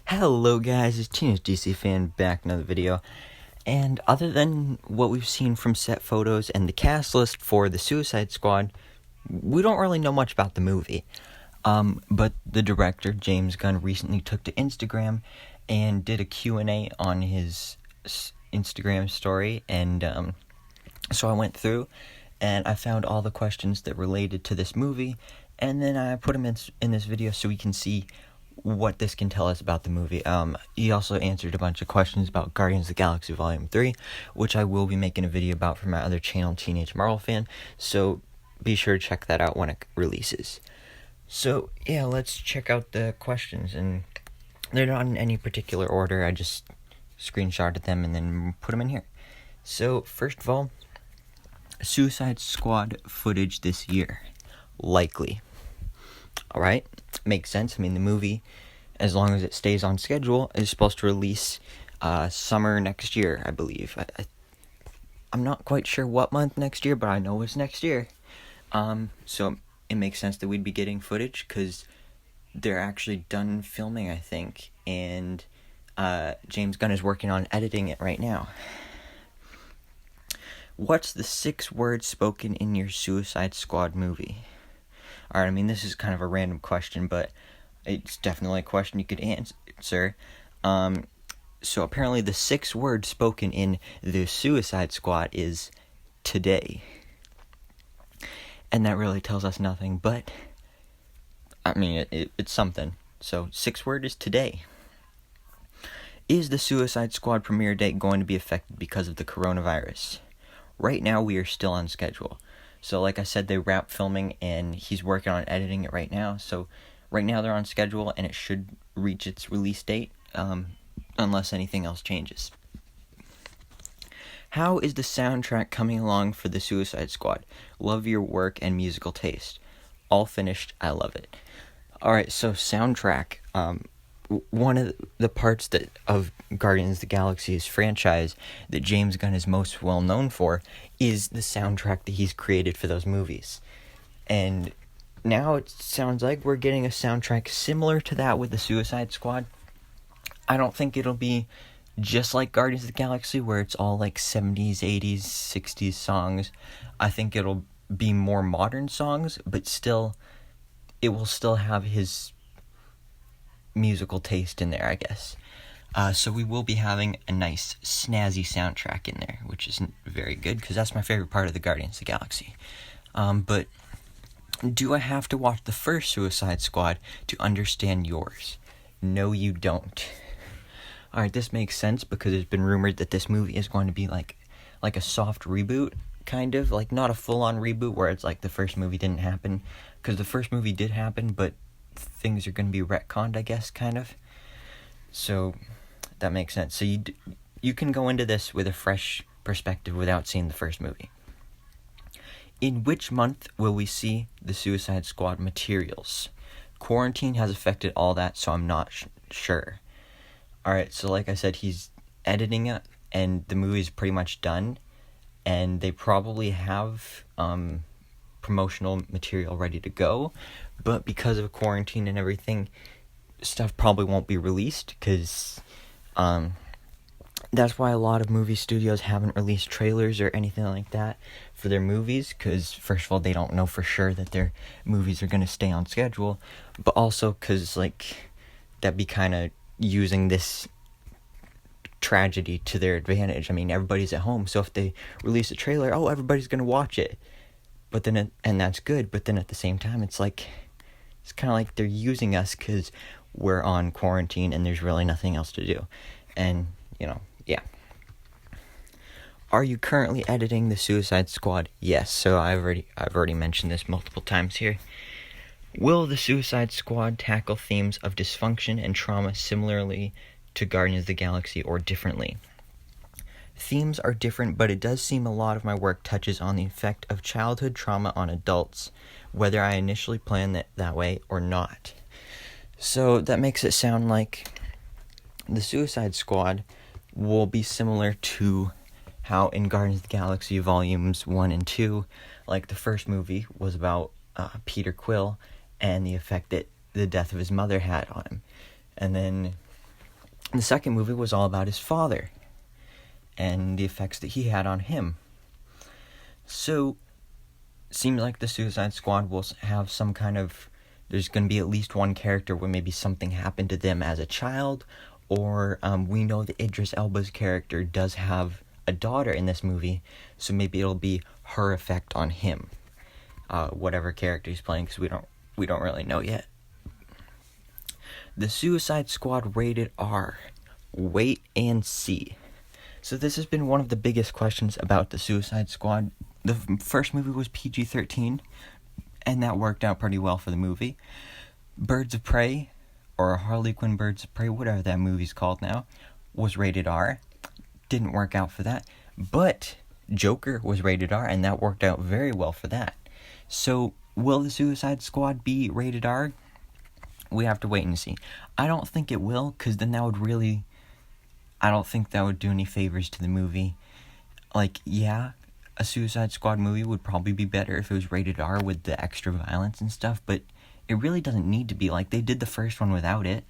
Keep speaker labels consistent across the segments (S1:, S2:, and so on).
S1: Hello guys, it's Teenage DC Fan back in another video. And other than what we've seen from set photos and the cast list for the Suicide Squad, we don't really know much about the movie. But the director, James Gunn, recently took to Instagram and did a Q&A on his Instagram story. And so I went through and I found all the questions that related to this movie. And then I put them in this video so we can see what this can tell us about the movie. He also answered a bunch of questions about Guardians of the Galaxy Volume 3, which I will be making a video about for my other channel, Teenage Marvel Fan, so be sure to check that out when it releases. So, yeah, let's check out the questions, and they're not in any particular order. I just screenshotted them and then put them in here. So, first of all, Suicide Squad footage this year. Likely. Alright, makes sense. I mean, the movie, as long as it stays on schedule, is supposed to release summer next year, I believe. I'm not quite sure what month next year, but I know it's next year. So it makes sense that we'd be getting footage, because they're actually done filming, I think, and James Gunn is working on editing it right now. What's the 6 words spoken in your Suicide Squad movie? Alright, I mean, this is kind of a random question, but it's definitely a question you could answer. So apparently the 6 words spoken in the Suicide Squad is today. And that really tells us nothing, but, I mean, it's something. So 6 word is today. Is the Suicide Squad premiere date going to be affected because of the coronavirus? Right now, we are still on schedule. So like I said, they wrapped filming and he's working on editing it right now. So right now they're on schedule and it should reach its release date unless anything else changes. How is the soundtrack coming along for the Suicide Squad? Love your work and musical taste. All finished. I love it. Alright, so soundtrack. One of the parts of Guardians of the Galaxy's franchise that James Gunn is most well known for is the soundtrack that he's created for those movies. And now it sounds like we're getting a soundtrack similar to that with the Suicide Squad. I don't think it'll be just like Guardians of the Galaxy where it's all like 70s, 80s, 60s songs. I think it'll be more modern songs, but still, it will still have his musical taste in there, I guess. So we will be having a nice snazzy soundtrack in there, which is very good because that's my favorite part of the Guardians of the Galaxy. But do I have to watch the first Suicide Squad to understand yours? No, you don't. Alright, this makes sense because it's been rumored that this movie is going to be like a soft reboot, kind of, like not a full-on reboot where it's like the first movie didn't happen, because the first movie did happen, but things are going to be retconned, I guess, kind of. So that makes sense. So you can go into this with a fresh perspective without seeing the first movie. In which month will we see the Suicide Squad materials? Quarantine has affected all that, so I'm not sure. Alright, so like I said, he's editing it, and the movie's pretty much done, and they probably have promotional material ready to go, but because of quarantine and everything, stuff probably won't be released, because that's why a lot of movie studios haven't released trailers or anything like that for their movies, because first of all, they don't know for sure that their movies are going to stay on schedule, but also because, like, that'd be kind of using this tragedy to their advantage. I mean, everybody's at home, so if they release a trailer, everybody's going to watch it. But then, and that's good, but then at the same time, it's kind of like they're using us because we're on quarantine and there's really nothing else to do. And, yeah. Are you currently editing the Suicide Squad? Yes, so I've already mentioned this multiple times here. Will the Suicide Squad tackle themes of dysfunction and trauma similarly to Guardians of the Galaxy or differently? Themes are different, but it does seem a lot of my work touches on the effect of childhood trauma on adults, whether I initially planned that way or not. So that makes it sound like the Suicide Squad will be similar to how in Guardians of the Galaxy Volumes 1 and 2, like the first movie was about Peter Quill and the effect that the death of his mother had on him. And then The second movie was all about his father and the effects that he had on him. So, seems like the Suicide Squad will have some kind of... There's going to be at least one character where maybe something happened to them as a child, or we know that Idris Elba's character does have a daughter in this movie, so maybe it'll be her effect on him, whatever character he's playing, because we don't really know yet. The Suicide Squad rated R. Wait and see. So this has been one of the biggest questions about the Suicide Squad. The first movie was PG-13, and that worked out pretty well for the movie. Birds of Prey, or Harley Quinn Birds of Prey, whatever that movie's called now, was rated R. Didn't work out for that. But Joker was rated R, and that worked out very well for that. So, will the Suicide Squad be rated R? We have to wait and see. I don't think it will, because then that would really... I don't think that would do any favors to the movie. Like, yeah, a Suicide Squad movie would probably be better if it was rated R with the extra violence and stuff, but it really doesn't need to be. Like, they did the first one without it.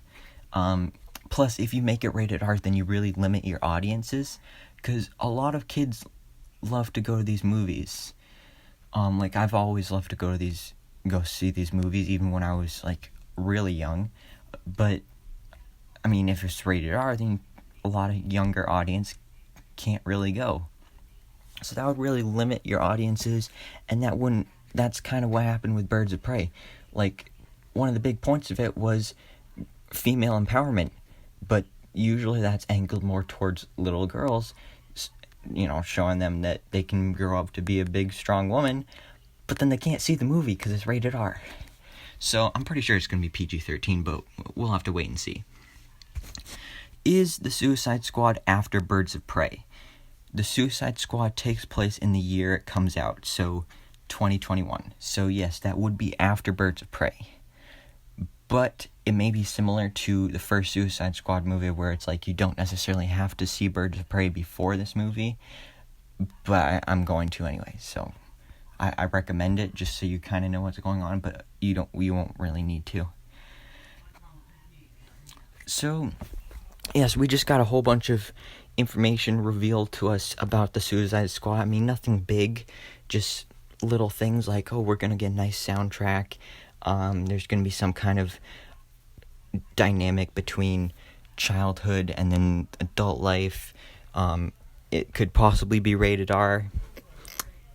S1: Plus, if you make it rated R, then you really limit your audiences, because a lot of kids love to go to these movies. Like, I've always loved to go see these movies, even when I was, like, really young. But, I mean, if it's rated R, then a lot of younger audience can't really go. So that would really limit your audiences, and that's kind of what happened with Birds of Prey. Like, one of the big points of it was female empowerment, but usually that's angled more towards little girls, you know, showing them that they can grow up to be a big, strong woman, but then they can't see the movie because it's rated R. So I'm pretty sure it's going to be PG-13, but we'll have to wait and see. Is the Suicide Squad after Birds of Prey? The Suicide Squad takes place in the year it comes out, so 2021. So yes, that would be after Birds of Prey. But it may be similar to the first Suicide Squad movie, where it's like you don't necessarily have to see Birds of Prey before this movie, but I'm going to anyway, so I recommend it just so you kind of know what's going on, but you won't really need to. So, yes, we just got a whole bunch of information revealed to us about the Suicide Squad. I mean, nothing big, just little things like, oh, we're going to get a nice soundtrack. There's going to be some kind of dynamic between childhood and then adult life. It could possibly be rated R.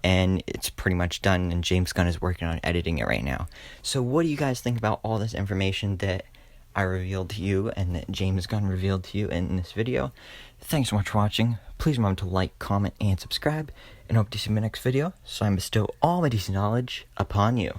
S1: And it's pretty much done, and James Gunn is working on editing it right now. So what do you guys think about all this information that I revealed to you and that James Gunn revealed to you in this video? Thanks so much for watching. Please remember to like, comment, and subscribe, and hope to see you in my next video, so I bestow all my DC knowledge upon you.